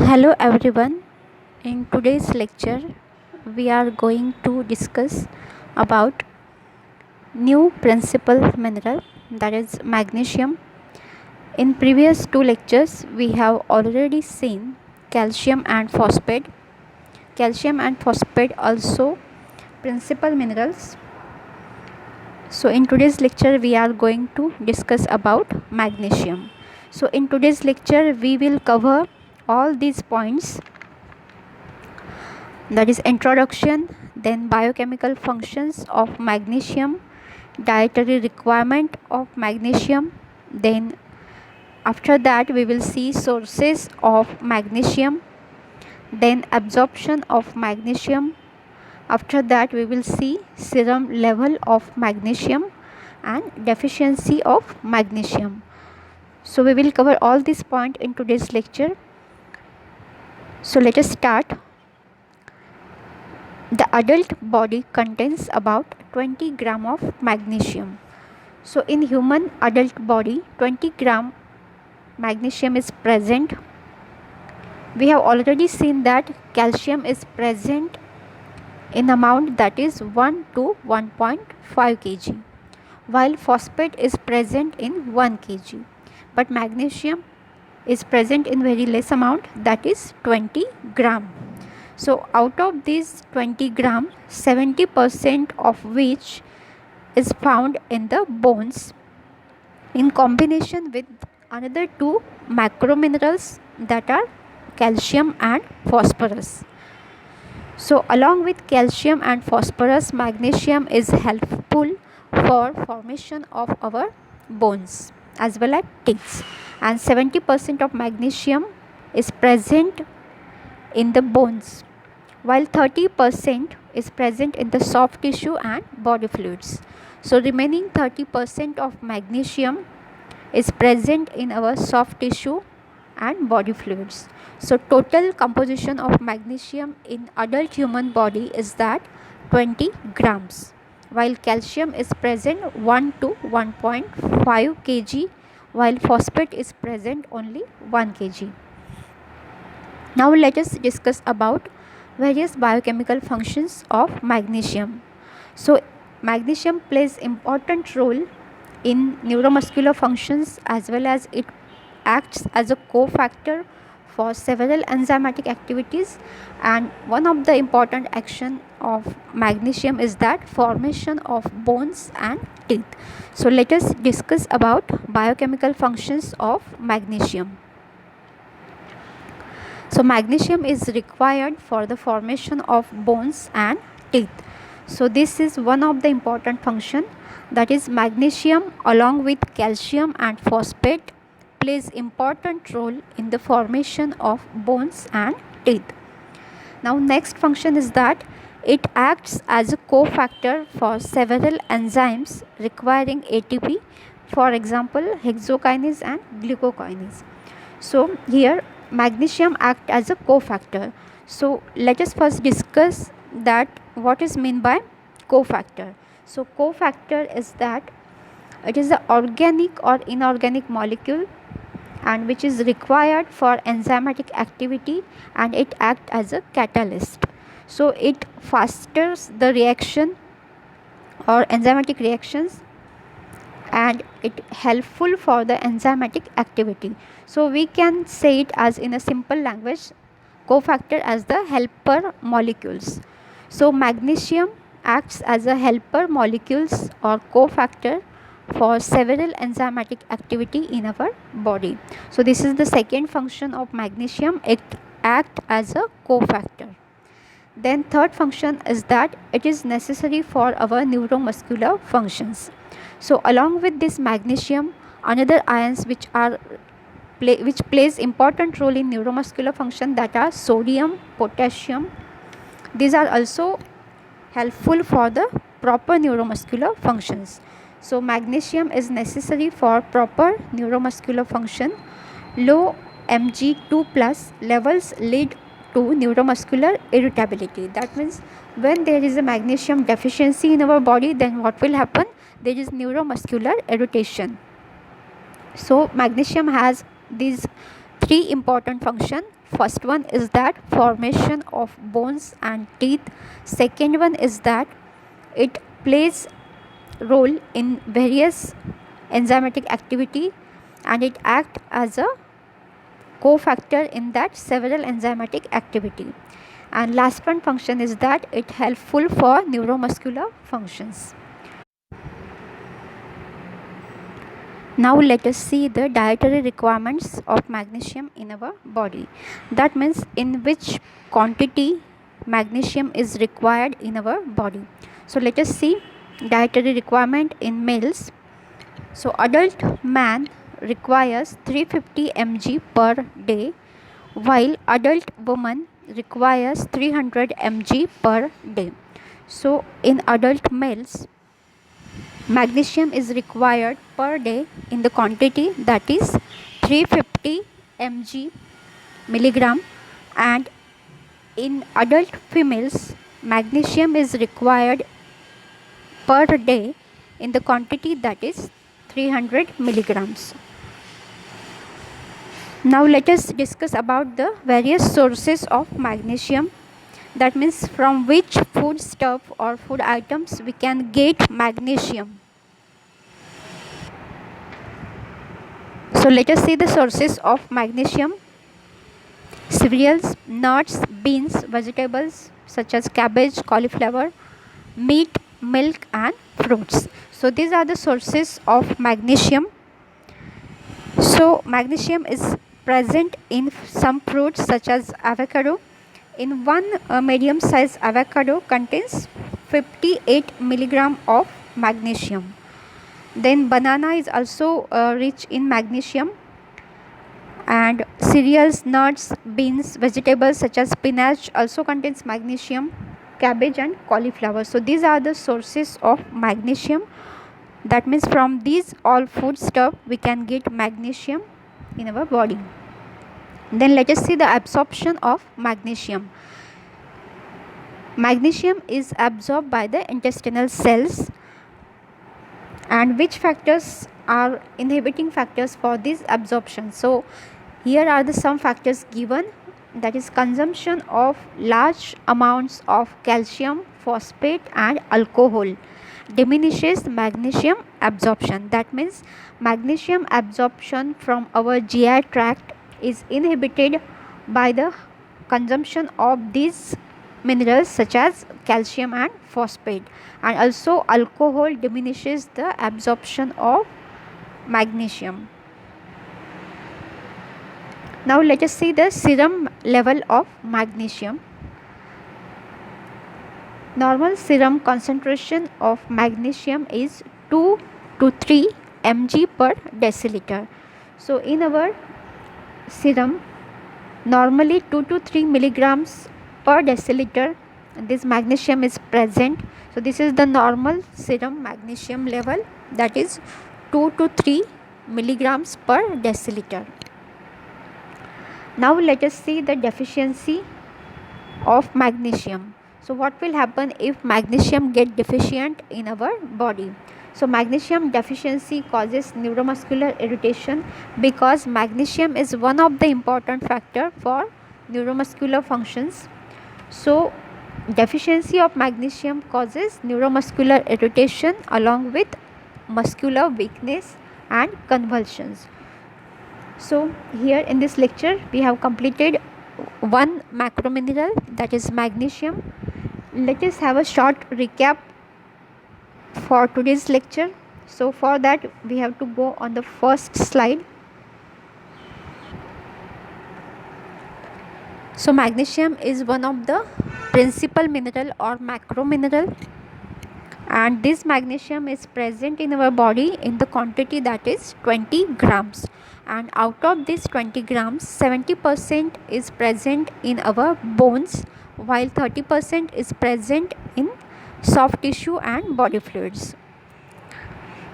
Hello everyone. In today's lecture, we are going to discuss about new principal mineral, that is magnesium. In previous two lectures, we have already seen calcium and phosphate. Calcium and phosphate also principal minerals. So in today's lecture, we are going to discuss about magnesium. So in today's lecture, we will cover all these points, that is introduction, then biochemical functions of magnesium, dietary requirement of magnesium, then after that we will see sources of magnesium, then absorption of magnesium. After that we will see serum level of magnesium and deficiency of magnesium. So we will cover all these points in today's lecture. So let us start. The adult body contains about 20 gram of magnesium. So in human adult body, 20 gram magnesium is present. We have already seen that calcium is present in amount that is 1 to 1.5 kg, while phosphate is present in 1 kg, but magnesium is present in very less amount, that is 20 gram. So out of these 20 gram, 70% of which is found in the bones in combination with another two macro minerals, that are calcium and phosphorus. So along with calcium and phosphorus, magnesium is helpful for formation of our bones as well as teeth, and 70% of magnesium is present in the bones, while 30% is present in the soft tissue and body fluids. So remaining 30% of magnesium is present in our soft tissue and body fluids. So total composition of magnesium in adult human body is that 20 grams, while calcium is present 1 to 1.5 kg, while phosphate is present only 1 kg. Now let us discuss about various biochemical functions of magnesium. So magnesium plays important role in neuromuscular functions, as well as it acts as a cofactor for several enzymatic activities, and one of the important action of magnesium is that formation of bones and teeth. So let us discuss about biochemical functions of magnesium. So magnesium is required for the formation of bones and teeth. So this is one of the important function, that is magnesium along with calcium and phosphate plays important role in the formation of bones and teeth. Now next function is that it acts as a cofactor for several enzymes requiring ATP, for example hexokinase and glucokinase. So here magnesium act as a cofactor. So let us first discuss that what is meant by cofactor. So cofactor is that it is the organic or inorganic molecule and which is required for enzymatic activity, and it acts as a catalyst. So it fosters the reaction or enzymatic reactions, and it helpful for the enzymatic activity. So we can say it as, in a simple language, cofactor as the helper molecules. So magnesium acts as a helper molecules or cofactor for several enzymatic activity in our body. So this is the second function of magnesium, it acts as a cofactor. Then third function is that it is necessary for our neuromuscular functions. So along with this magnesium, another ions which plays important role in neuromuscular function, that are sodium, potassium. These are also helpful for the proper neuromuscular functions. So magnesium is necessary for proper neuromuscular function. Low Mg2 plus levels lead to neuromuscular irritability. That means when there is a magnesium deficiency in our body, then what will happen? There is neuromuscular irritation. So magnesium has these three important functions. First one is that formation of bones and teeth. Second one is that it plays role in various enzymatic activity, and it acts as a cofactor in that several enzymatic activity. And last one function is that it helpful for neuromuscular functions. Now let us see the dietary requirements of magnesium in our body. That means in which quantity magnesium is required in our body. So let us see dietary requirement in males. So adult man requires 350 mg per day, while adult woman requires 300 mg per day. So in adult males, magnesium is required per day in the quantity that is 350 mg milligram, and in adult females magnesium is required per day in the quantity that is 300 milligrams. Now let us discuss about the various sources of magnesium. That means from which food stuff or food items we can get magnesium. So let us see the sources of magnesium. Cereals, nuts, beans, vegetables such as cabbage, cauliflower, meat, milk and fruits. So these are the sources of magnesium. So magnesium is present in some fruits such as avocado. In one medium sized avocado contains 58 milligram of magnesium. Then banana is also rich in magnesium, and cereals, nuts, beans, vegetables such as spinach also contains magnesium, cabbage and cauliflower. So these are the sources of magnesium. That means from these all food stuff we can get magnesium in our body. Then let us see the absorption of magnesium. Magnesium is absorbed by the intestinal cells, and which factors are inhibiting factors for this absorption. So here are the some factors given, that is consumption of large amounts of calcium, phosphate and alcohol diminishes magnesium absorption. That means magnesium absorption from our GI tract is inhibited by the consumption of these minerals such as calcium and phosphate, and also alcohol diminishes the absorption of magnesium. Now let us see the serum level of magnesium. Normal serum concentration of magnesium is 2 to 3 mg per deciliter. So in our serum, normally 2 to 3 milligrams per deciliter this magnesium is present. So this is the normal serum magnesium level, that is 2 to 3 milligrams per deciliter. Now let us see the deficiency of magnesium. So what will happen if magnesium get deficient in our body? So magnesium deficiency causes neuromuscular irritation, because magnesium is one of the important factor for neuromuscular functions. So deficiency of magnesium causes neuromuscular irritation along with muscular weakness and convulsions. So here in this lecture we have completed one macromineral, that is magnesium. Let us have a short recap for today's lecture. So for that we have to go on the first slide. So magnesium is one of the principal mineral or macromineral, and this magnesium is present in our body in the quantity that is 20 grams, and out of this 20 grams 70% is present in our bones, while 30% is present in soft tissue and body fluids.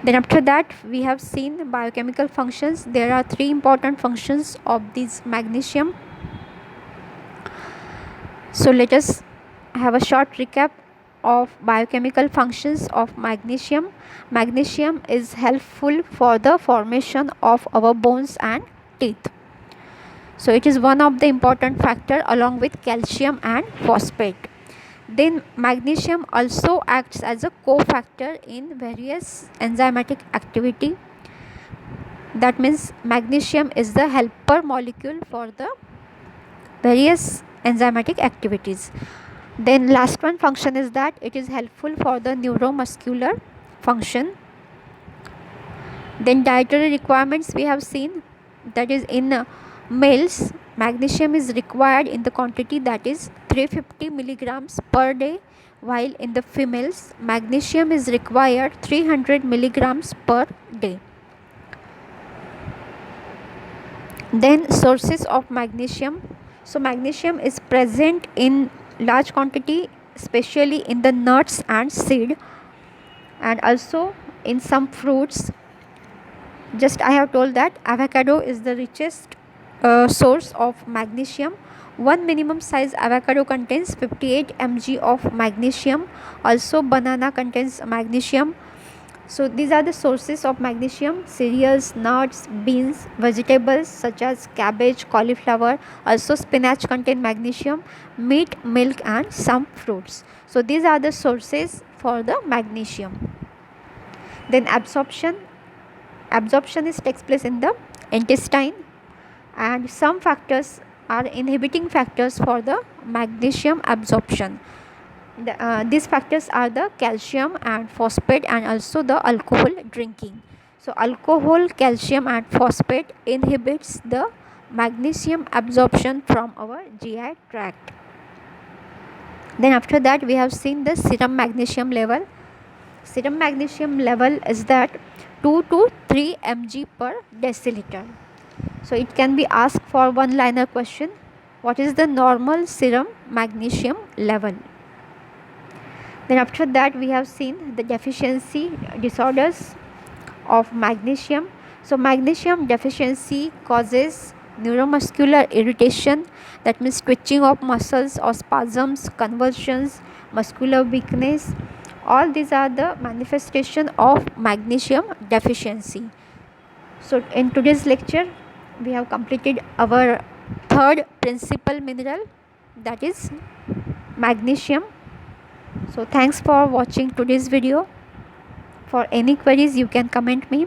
Then after that we have seen biochemical functions. There are three important functions of this magnesium. So let us have a short recap of biochemical functions of magnesium. Magnesium is helpful for the formation of our bones and teeth. So it is one of the important factor along with calcium and phosphate. Then magnesium also acts as a cofactor in various enzymatic activity. That means magnesium is the helper molecule for the various enzymatic activities. Then last one function is that it is helpful for the neuromuscular function. Then dietary requirements we have seen, that is in males magnesium is required in the quantity that is 350 milligrams per day, while in the females magnesium is required 300 milligrams per day. Then sources of magnesium. So magnesium is present in large quantity, especially in the nuts and seed, and also in some fruits. Just I have told that avocado is the richest source of magnesium. One minimum size avocado contains 58 mg of magnesium. Also banana contains magnesium. So these are the sources of magnesium: cereals, nuts, beans, vegetables such as cabbage, cauliflower. Also spinach contain magnesium, meat, milk and some fruits. So these are the sources for the magnesium. Then absorption is takes place in the intestine, and some factors are inhibiting factors for the magnesium absorption. These factors are the calcium and phosphate and also the alcohol drinking. So alcohol, calcium and phosphate inhibits the magnesium absorption from our GI tract. Then after that we have seen the serum magnesium level. Serum magnesium level is that 2 to 3 mg per deciliter. So it can be asked for one liner question: what is the normal serum magnesium level? Then after that we have seen the deficiency disorders of magnesium. So magnesium deficiency causes neuromuscular irritation, that means twitching of muscles or spasms, convulsions, muscular weakness. All these are the manifestation of magnesium deficiency. So in today's lecture we have completed our third principal mineral, that is magnesium. So thanks for watching today's video. For any queries you can comment me.